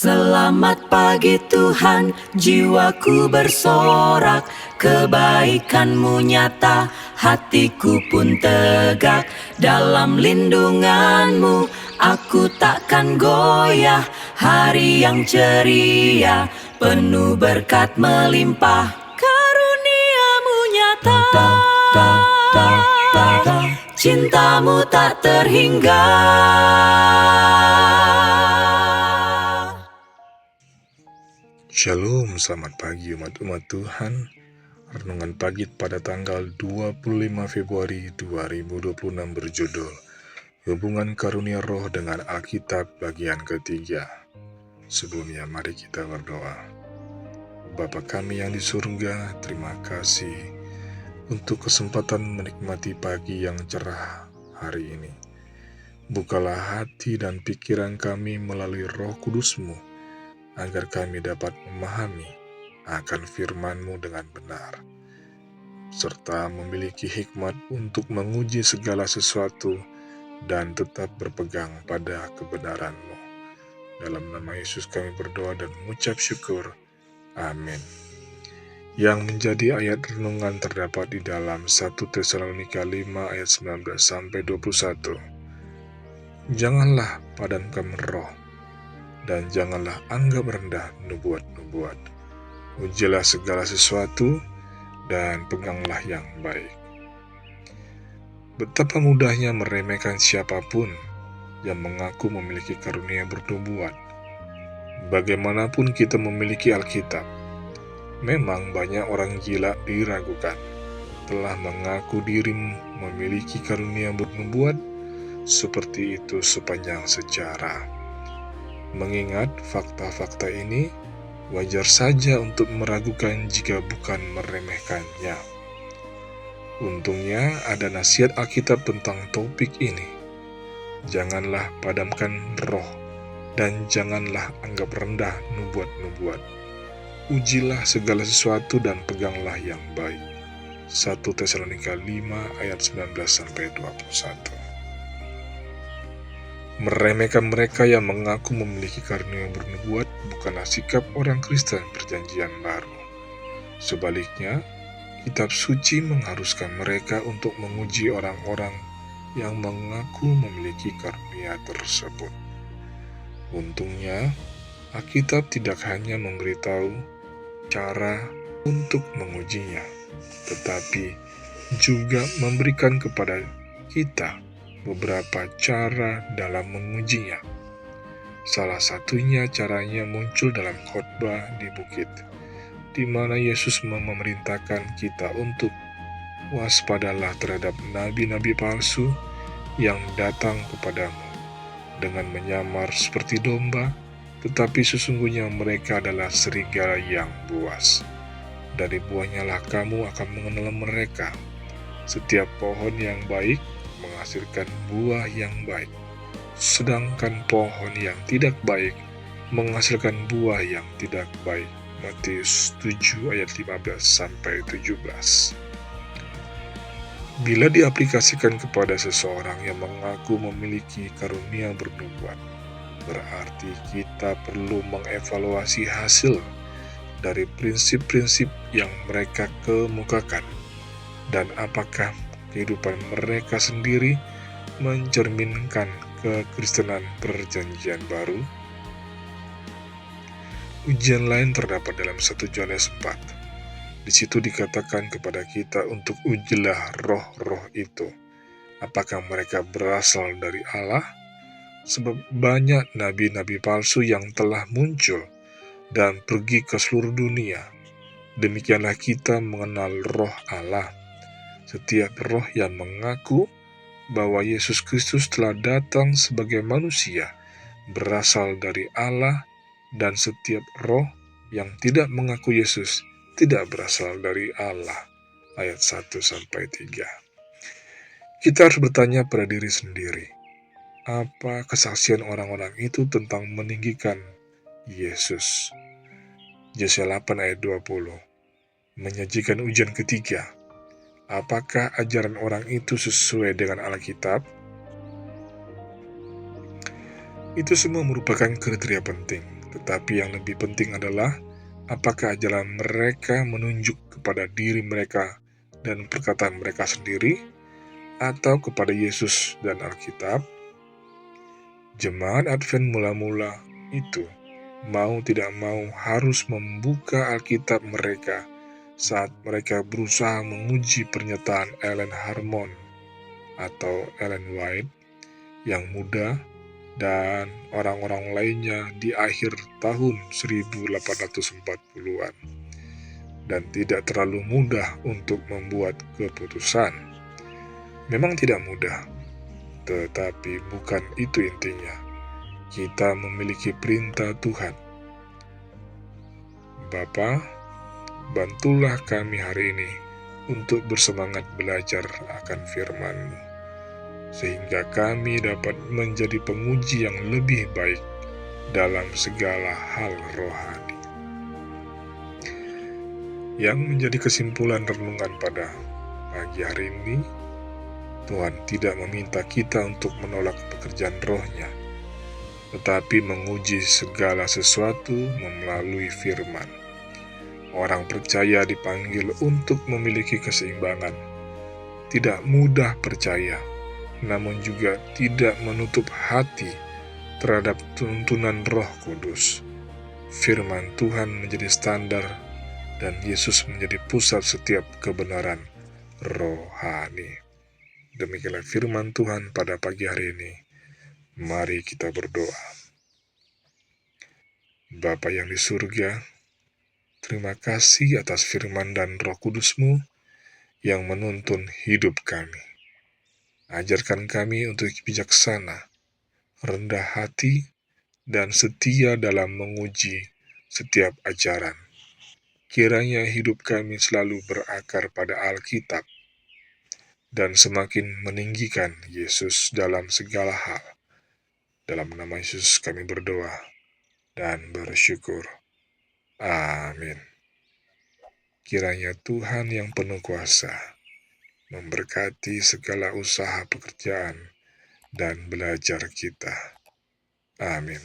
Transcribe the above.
Selamat pagi Tuhan, jiwaku bersorak, kebaikan-Mu nyata, hatiku pun tegak. Dalam lindungan-Mu, aku takkan goyah. Hari yang ceria, penuh berkat melimpah, karunia-Mu nyata. Cinta-Mu tak terhingga. Shalom, selamat pagi umat-umat Tuhan. Renungan pagi pada tanggal 25 Februari 2026 berjudul Hubungan Karunia Roh dengan Alkitab bagian ketiga. Sebelumnya mari kita berdoa. Bapa kami yang di surga, terima kasih untuk kesempatan menikmati pagi yang cerah hari ini. Bukalah hati dan pikiran kami melalui Roh Kudus-Mu, agar kami dapat memahami akan firman-Mu dengan benar, serta memiliki hikmat untuk menguji segala sesuatu dan tetap berpegang pada kebenaran-Mu. Dalam nama Yesus kami berdoa dan mengucap syukur. Amin. Yang menjadi ayat renungan terdapat di dalam 1 Tesalonika 5 ayat 19-21. Janganlah padamkan roh, dan janganlah anggap rendah nubuat-nubuat. Ujilah segala sesuatu, dan peganglah yang baik. Betapa mudahnya meremehkan siapapun yang mengaku memiliki karunia bernubuat. Bagaimanapun kita memiliki Alkitab, memang banyak orang gila diragukan, telah mengaku diri memiliki karunia bernubuat seperti itu sepanjang sejarah. Mengingat fakta-fakta ini, wajar saja untuk meragukan jika bukan meremehkannya. Untungnya ada nasihat Alkitab tentang topik ini. Janganlah padamkan roh, dan janganlah anggap rendah nubuat-nubuat. Ujilah segala sesuatu dan peganglah yang baik. 1 Tesalonika 5 ayat 19-21. Meremehkan mereka yang mengaku memiliki karunia bernubuat bukanlah sikap orang Kristen Perjanjian Baru. Sebaliknya, kitab suci mengharuskan mereka untuk menguji orang-orang yang mengaku memiliki karunia tersebut. Untungnya, Alkitab tidak hanya memberitahu cara untuk mengujinya, tetapi juga memberikan kepada kita beberapa cara dalam mengujinya. Salah satunya caranya muncul dalam khotbah di bukit, di mana Yesus memerintahkan kita untuk waspadalah terhadap nabi-nabi palsu yang datang kepadamu dengan menyamar seperti domba, tetapi sesungguhnya mereka adalah serigala yang buas. Dari buahnya lah kamu akan mengenal mereka. Setiap pohon yang baik menghasilkan buah yang baik, sedangkan pohon yang tidak baik menghasilkan buah yang tidak baik. Matius 7 ayat 15-17. Bila diaplikasikan kepada seseorang yang mengaku memiliki karunia bernubuat, berarti kita perlu mengevaluasi hasil dari prinsip-prinsip yang mereka kemukakan, dan apakah kehidupan mereka sendiri mencerminkan kekristenan Perjanjian Baru. Ujian lain terdapat dalam 1 Yohanes 4. Di situ dikatakan kepada kita untuk ujilah roh-roh itu, apakah mereka berasal dari Allah, sebab banyak nabi-nabi palsu yang telah muncul dan pergi ke seluruh dunia. Demikianlah kita mengenal roh Allah. Setiap roh yang mengaku bahwa Yesus Kristus telah datang sebagai manusia berasal dari Allah, dan setiap roh yang tidak mengaku Yesus tidak berasal dari Allah. Ayat 1-3. Kita harus bertanya pada diri sendiri, apa kesaksian orang-orang itu tentang meninggikan Yesus? Yesaya 8 ayat 20 menyajikan ujian ketiga. Apakah ajaran orang itu sesuai dengan Alkitab? Itu semua merupakan kriteria penting Tetapi yang lebih penting adalah apakah jalan mereka menunjuk kepada diri mereka dan perkataan mereka sendiri, atau kepada Yesus dan Alkitab? Jemaat Advent mula-mula itu mau tidak mau harus membuka Alkitab mereka saat mereka berusaha menguji pernyataan Ellen Harmon atau Ellen White yang muda dan orang-orang lainnya di akhir tahun 1840-an, dan tidak terlalu mudah untuk membuat keputusan. Memang tidak mudah, tetapi bukan itu intinya. Kita memiliki perintah Tuhan. Bapa, bantulah kami hari ini untuk bersemangat belajar akan firman-Mu, sehingga kami dapat menjadi penguji yang lebih baik dalam segala hal rohani. Yang menjadi kesimpulan renungan pada pagi hari ini, Tuhan tidak meminta kita untuk menolak pekerjaan rohnya, tetapi menguji segala sesuatu melalui firman. Orang percaya dipanggil untuk memiliki keseimbangan, tidak mudah percaya, namun juga tidak menutup hati terhadap tuntunan Roh Kudus. Firman Tuhan menjadi standar, dan Yesus menjadi pusat setiap kebenaran rohani. Demikianlah firman Tuhan pada pagi hari ini. Mari kita berdoa. Bapa yang di surga, terima kasih atas firman dan Roh Kudus-Mu yang menuntun hidup kami. Ajarkan kami untuk bijaksana, rendah hati, dan setia dalam menguji setiap ajaran. Kiranya hidup kami selalu berakar pada Alkitab dan semakin meninggikan Yesus dalam segala hal. Dalam nama Yesus kami berdoa dan bersyukur. Amin. Kiranya Tuhan yang penuh kuasa memberkati segala usaha pekerjaan dan belajar kita. Amin.